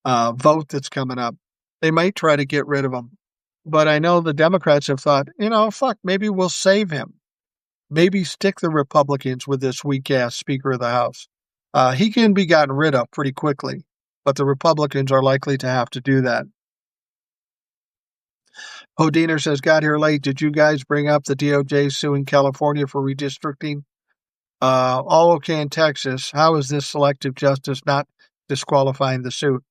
vote that's coming up. They might try to get rid of him. But I know the Democrats have thought, fuck, maybe we'll save him. Maybe stick the Republicans with this weak-ass Speaker of the House. He can be gotten rid of pretty quickly, but the Republicans are likely to have to do that. Hodiner says, got here late. Did you guys bring up the DOJ suing California for redistricting? All okay in Texas. How is this selective justice not disqualifying the suit?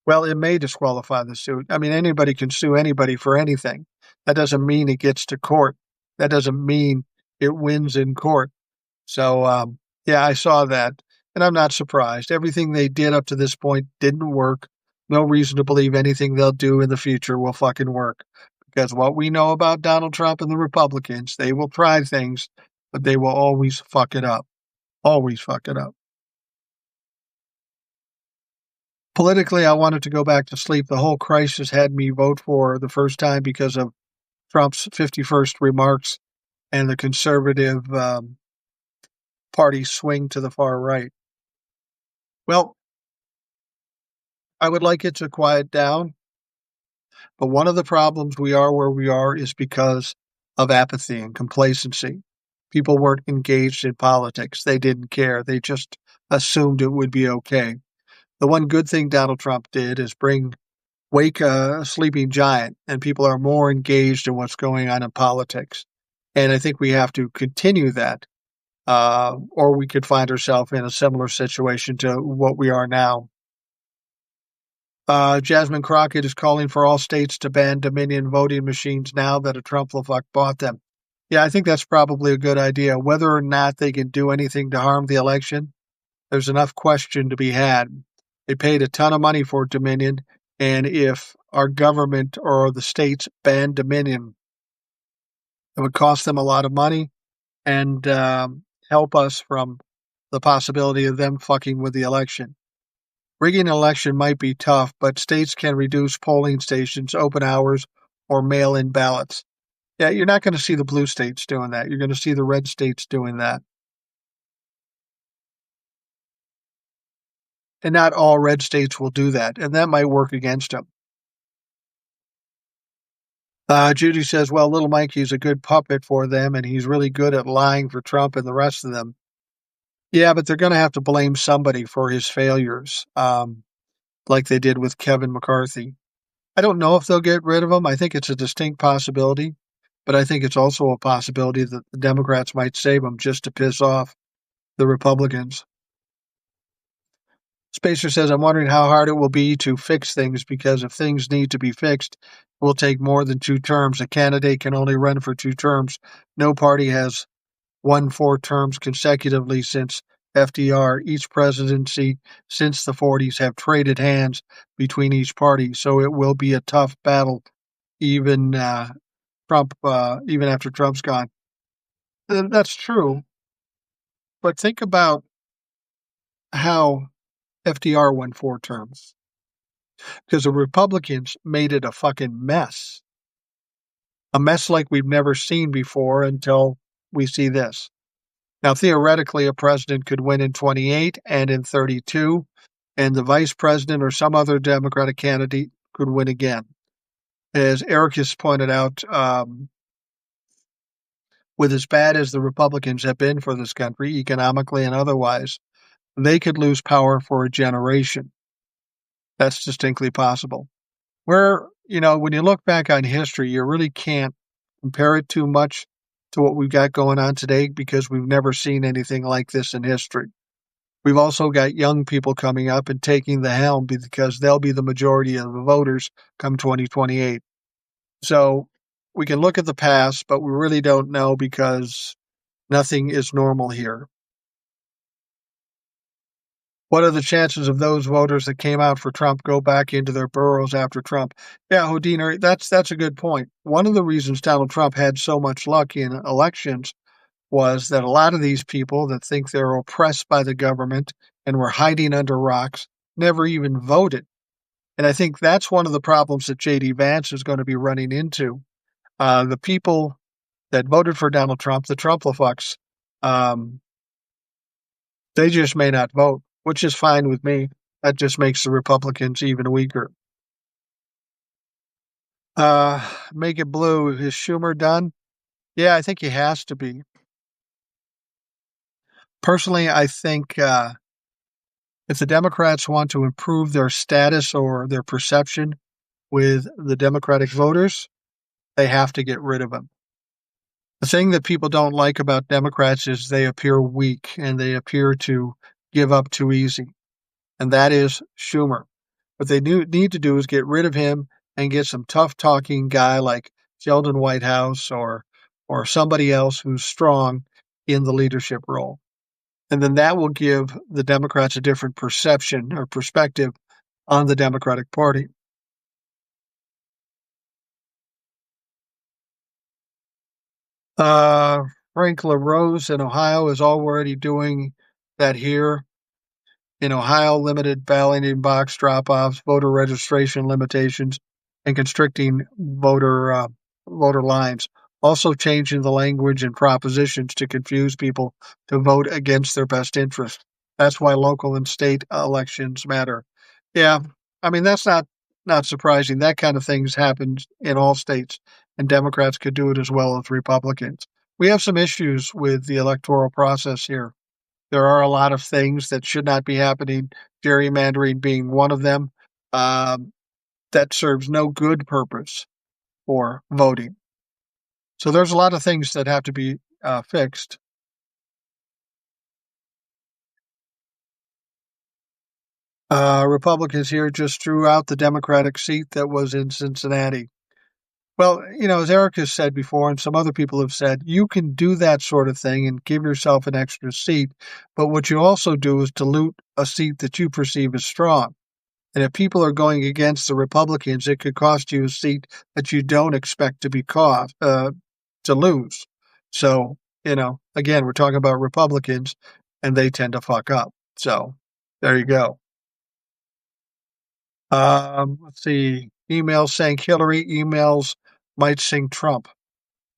Well, it may disqualify the suit. I mean, anybody can sue anybody for anything. That doesn't mean it gets to court. That doesn't mean it wins in court. So, yeah, I saw that, and I'm not surprised. Everything they did up to this point didn't work. No reason to believe anything they'll do in the future will fucking work. Because what we know about Donald Trump and the Republicans, they will try things, but they will always fuck it up. Always fuck it up. Politically, I wanted to go back to sleep. The whole crisis had me vote for the first time because of Trump's 51st remarks and the conservative party swing to the far right. Well, I would like it to quiet down, but one of the problems we are where we are is because of apathy and complacency. People weren't engaged in politics. They didn't care. They just assumed it would be okay. The one good thing Donald Trump did is wake a sleeping giant, and people are more engaged in what's going on in politics. And I think we have to continue that, or we could find ourselves in a similar situation to what we are now. Jasmine Crockett is calling for all states to ban Dominion voting machines now that a Trump-fuck bought them. Yeah, I think that's probably a good idea. Whether or not they can do anything to harm the election, there's enough question to be had. They paid a ton of money for Dominion, and if our government or the states banned Dominion, it would cost them a lot of money and help us from the possibility of them fucking with the election. Rigging an election might be tough, but states can reduce polling stations, open hours, or mail-in ballots. Yeah, you're not going to see the blue states doing that. You're going to see the red states doing that. And not all red states will do that, and that might work against them. Judy says, well, little Mikey's a good puppet for them, and he's really good at lying for Trump and the rest of them. Yeah, but they're going to have to blame somebody for his failures, like they did with Kevin McCarthy. I don't know if they'll get rid of him. I think it's a distinct possibility, but I think it's also a possibility that the Democrats might save him just to piss off the Republicans. Spacer says, I'm wondering how hard it will be to fix things, because if things need to be fixed, it will take more than 2 terms. A candidate can only run for 2 terms. No party has won 4 terms consecutively since FDR. Each presidency since the 40s have traded hands between each party, so it will be a tough battle, even even after Trump's gone. That's true, but think about how FDR won 4 terms, because the Republicans made it a fucking mess. A mess like we've never seen before until we see this. Now, theoretically, a president could win in 28 and in 32, and the vice president or some other Democratic candidate could win again. As Eric has pointed out, with as bad as the Republicans have been for this country, economically and otherwise, they could lose power for a generation. That's distinctly possible. When you look back on history, you really can't compare it too much to what we've got going on today because we've never seen anything like this in history. We've also got young people coming up and taking the helm because they'll be the majority of the voters come 2028. So we can look at the past, but we really don't know because nothing is normal here. What are the chances of those voters that came out for Trump go back into their boroughs after Trump? Yeah, Houdini, that's a good point. One of the reasons Donald Trump had so much luck in elections was that a lot of these people that think they're oppressed by the government and were hiding under rocks never even voted. And I think that's one of the problems that J.D. Vance is going to be running into. The people that voted for Donald Trump, the Trumplafucks, they just may not vote, which is fine with me. That just makes the Republicans even weaker. Make it blue. Is Schumer done? Yeah, I think he has to be. Personally, I think if the Democrats want to improve their status or their perception with the Democratic voters, they have to get rid of him. The thing that people don't like about Democrats is they appear weak and they appear to give up too easy. And that is Schumer. What they need to do is get rid of him and get some tough talking guy like Sheldon Whitehouse or somebody else who's strong in the leadership role. And then that will give the Democrats a different perception or perspective on the Democratic Party. Frank LaRose in Ohio is already doing that here. In Ohio, limited balloting box drop-offs, voter registration limitations, and constricting voter lines. Also changing the language and propositions to confuse people to vote against their best interest. That's why local and state elections matter. Yeah, I mean that's not surprising. That kind of things happens in all states, and Democrats could do it as well as Republicans. We have some issues with the electoral process here. There are a lot of things that should not be happening, gerrymandering being one of them, that serves no good purpose for voting. So there's a lot of things that have to be fixed. Republicans here just threw out the Democratic seat that was in Cincinnati. Well, as Eric has said before, and some other people have said, you can do that sort of thing and give yourself an extra seat. But what you also do is dilute a seat that you perceive as strong. And if people are going against the Republicans, it could cost you a seat that you don't expect to be to lose. So, again, we're talking about Republicans, and they tend to fuck up. So, there you go. Let's see. Emails saying Hillary, emails might sing Trump.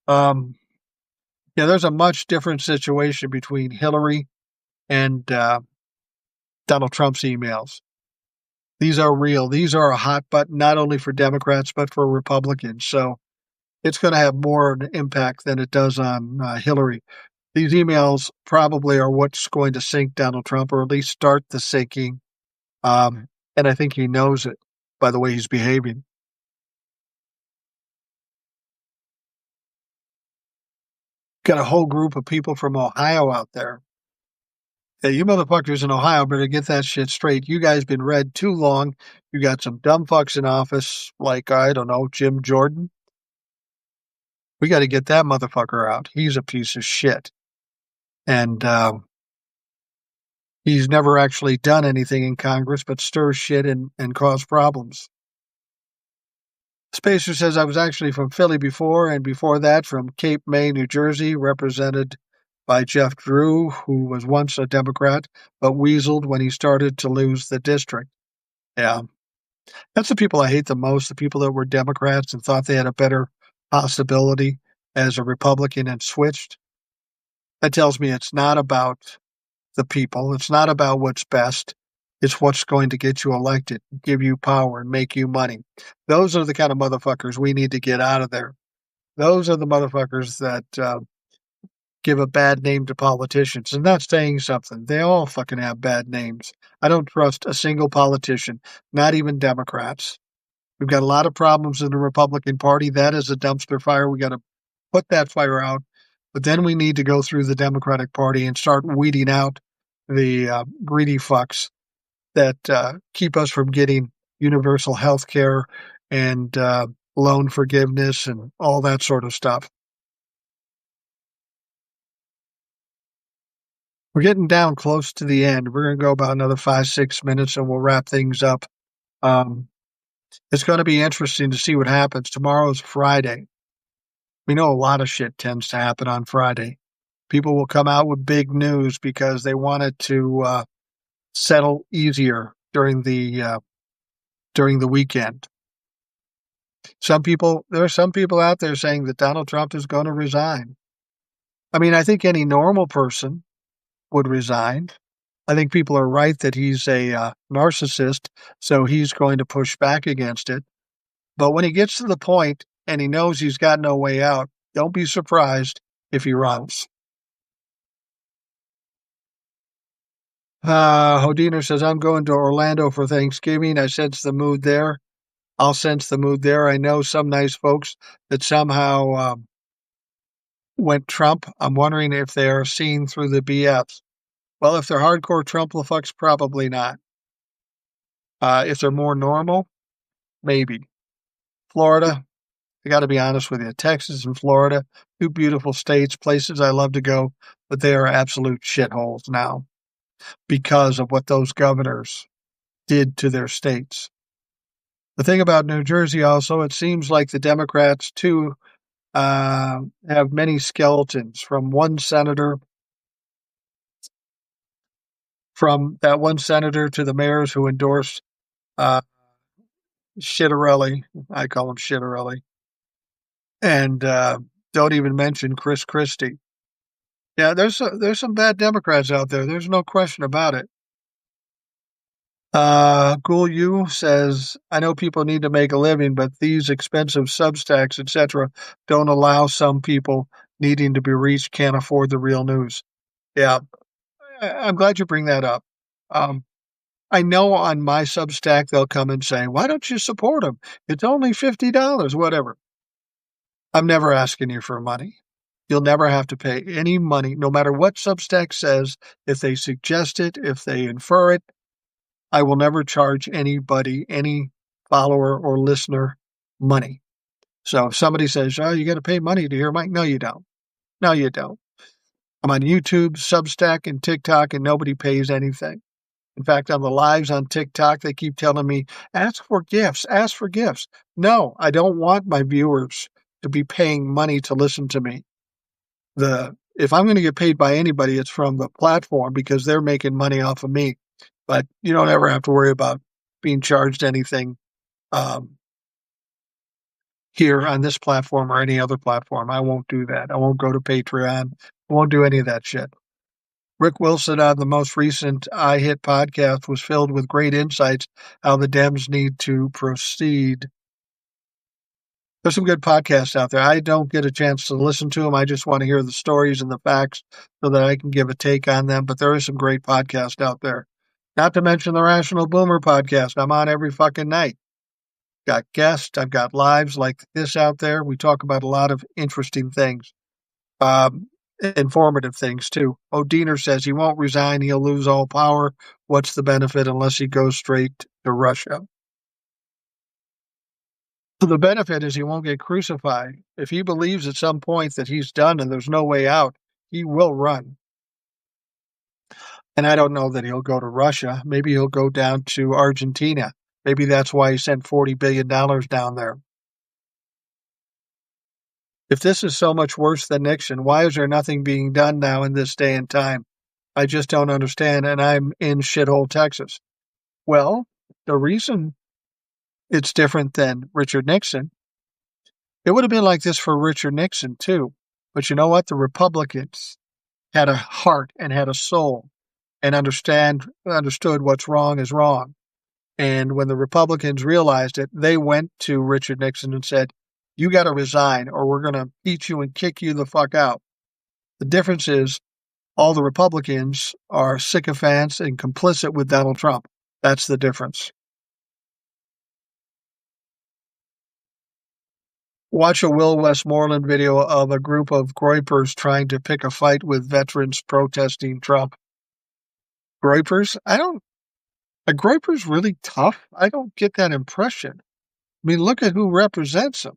There's a much different situation between Hillary and Donald Trump's emails. These are real. These are a hot button, not only for Democrats, but for Republicans. So it's going to have more impact than it does on Hillary. These emails probably are what's going to sink Donald Trump, or at least start the sinking. And I think he knows it by the way he's behaving. Got a whole group of people from Ohio out there. Yeah, you motherfuckers in Ohio better get that shit straight. You guys been red too long. You got some dumb fucks in office like, I don't know, Jim Jordan. We got to get that motherfucker out. He's a piece of shit. And he's never actually done anything in Congress but stir shit and cause problems. Spacer says, I was actually from Philly before, and before that from Cape May, New Jersey, represented by Jeff Drew, who was once a Democrat, but weaseled when he started to lose the district. Yeah. That's the people I hate the most, the people that were Democrats and thought they had a better possibility as a Republican and switched. That tells me it's not about the people. It's not about what's best. It's what's going to get you elected, give you power, and make you money. Those are the kind of motherfuckers we need to get out of there. Those are the motherfuckers that give a bad name to politicians. And that's saying something. They all fucking have bad names. I don't trust a single politician, not even Democrats. We've got a lot of problems in the Republican Party. That is a dumpster fire. We got to put that fire out. But then we need to go through the Democratic Party and start weeding out the greedy fucks that keep us from getting universal health care and loan forgiveness and all that sort of stuff. We're getting down close to the end. We're going to go about another 5-6 minutes and we'll wrap things up. It's going to be interesting to see what happens. Tomorrow's Friday. We know a lot of shit tends to happen on Friday. People will come out with big news because they want it to settle easier during the weekend. There are some people out there saying that Donald Trump is going to resign. I mean, I think any normal person would resign. I think people are right that he's a narcissist, so he's going to push back against it. But when he gets to the point and he knows he's got no way out, don't be surprised if he runs. Hodiner says, I'm going to Orlando for Thanksgiving. I sense the mood there. I'll sense the mood there. I know some nice folks that somehow went Trump. I'm wondering if they are seeing through the BS. Well, if they're hardcore Trump-fucks, probably not. If they're more normal, maybe. Florida, I got to be honest with you. Texas and Florida, two beautiful states, places I love to go, but they are absolute shitholes now because of what those governors did to their states. The thing about New Jersey also, it seems like the Democrats, too, have many skeletons from that one senator to the mayors who endorsed Shittarelli. I call him Shittarelli. And don't even mention Chris Christie. Yeah, there's some bad Democrats out there. There's no question about it. Ghoul Yu says, I know people need to make a living, but these expensive Substacks, etc., don't allow some people needing to be reached can't afford the real news. Yeah, I'm glad you bring that up. I know on my Substack they'll come and say, why don't you support them? It's only $50, whatever. I'm never asking you for money. You'll never have to pay any money, no matter what Substack says. If they suggest it, if they infer it, I will never charge anybody, any follower or listener, money. So if somebody says, oh, you got to pay money to hear Mike, no, you don't. No, you don't. I'm on YouTube, Substack, and TikTok, and nobody pays anything. In fact, on the lives on TikTok, they keep telling me, ask for gifts, ask for gifts. No, I don't want my viewers to be paying money to listen to me. If I'm going to get paid by anybody, it's from the platform because they're making money off of me. But you don't ever have to worry about being charged anything here on this platform or any other platform. I won't do that. I won't go to Patreon. I won't do any of that shit. Rick Wilson on the most recent iHit podcast was filled with great insights how the Dems need to proceed. There's some good podcasts out there. I don't get a chance to listen to them. I just want to hear the stories and the facts so that I can give a take on them. But there is some great podcasts out there. Not to mention the Rational Boomer podcast. I'm on every fucking night. Got guests. I've got lives like this out there. We talk about a lot of interesting things. Informative things, too. O'Deener says he won't resign. He'll lose all power. What's the benefit unless he goes straight to Russia? The benefit is he won't get crucified. If he believes at some point that he's done and there's no way out, he will run. And I don't know that he'll go to Russia. Maybe he'll go down to Argentina. Maybe that's why he sent $40 billion down there. If this is so much worse than Nixon, why is there nothing being done now in this day and time? I just don't understand, and I'm in shithole Texas. Well, the reason it's different than Richard Nixon, it would have been like this for Richard Nixon, too. But you know what? The Republicans had a heart and had a soul and understood what's wrong is wrong. And when the Republicans realized it, they went to Richard Nixon and said, "You got to resign or we're going to beat you and kick you the fuck out." The difference is all the Republicans are sycophants and complicit with Donald Trump. That's the difference. Watch a Will Westmoreland video of a group of groypers trying to pick a fight with veterans protesting Trump. Groypers? A groyper's really tough? I don't get that impression. I mean, look at who represents them.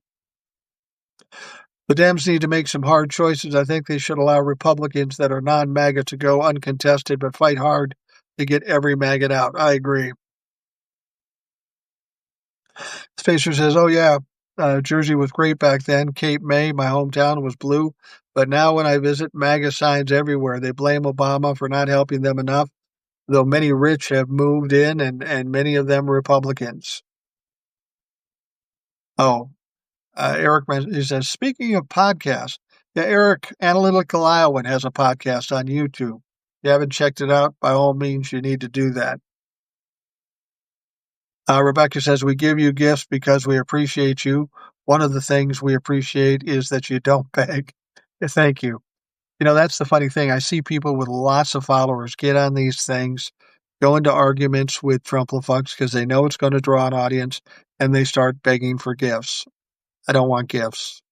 The Dems need to make some hard choices. I think they should allow Republicans that are non-MAGA to go uncontested, but fight hard to get every maggot out. I agree. Spacer says, "Oh yeah, Jersey was great back then. Cape May, my hometown, was blue. But now when I visit, MAGA signs everywhere. They blame Obama for not helping them enough, though many rich have moved in and many of them Republicans." Oh, Eric he says, "Speaking of podcasts, yeah, Eric, Analytical Iowan has a podcast on YouTube. If you haven't checked it out, by all means, you need to do that." Rebecca says, "We give you gifts because we appreciate you. One of the things we appreciate is that you don't beg." Thank you. You know, that's the funny thing. I see people with lots of followers get on these things, go into arguments with Trumplafucks because they know it's going to draw an audience, and they start begging for gifts. I don't want gifts.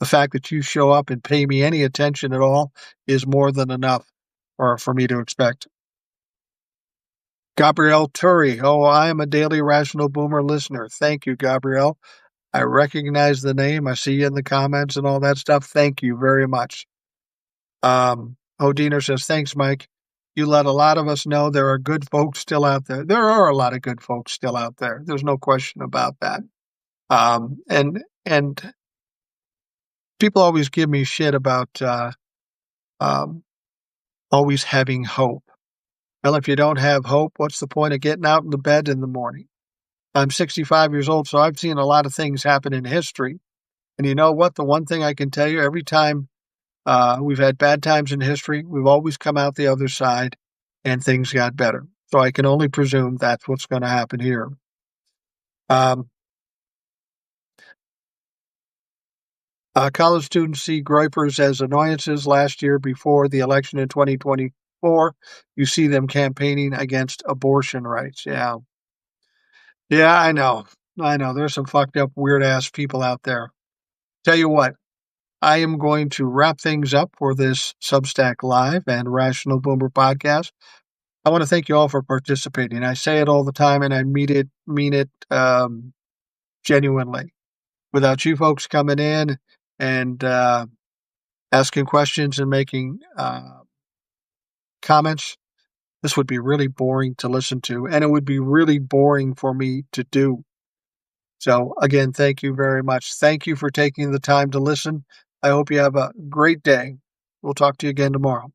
The fact that you show up and pay me any attention at all is more than enough for me to expect. Gabrielle Turi. Oh, I am a daily Rational Boomer listener. Thank you, Gabrielle. I recognize the name. I see you in the comments and all that stuff. Thank you very much. Odiner says, "Thanks, Mike. You let a lot of us know there are good folks still out there." There are a lot of good folks still out there. There's no question about that. And people always give me shit about always having hope. Well, if you don't have hope, what's the point of getting out in the bed in the morning? I'm 65 years old, so I've seen a lot of things happen in history. And you know what? The one thing I can tell you, every time we've had bad times in history, we've always come out the other side and things got better. So I can only presume that's what's going to happen here. College students see groypers as annoyances. Last year, before the election in 2024, you see them campaigning against abortion rights. Yeah. Yeah, I know. I know. There's some fucked up, weird ass people out there. Tell you what, I am going to wrap things up for this Substack Live and Rational Boomer podcast. I want to thank you all for participating. I say it all the time, and I mean it genuinely. Without you folks coming in and asking questions and making comments, this would be really boring to listen to, and it would be really boring for me to do. So again, thank you very much. Thank you for taking the time to listen. I hope you have a great day. We'll talk to you again tomorrow.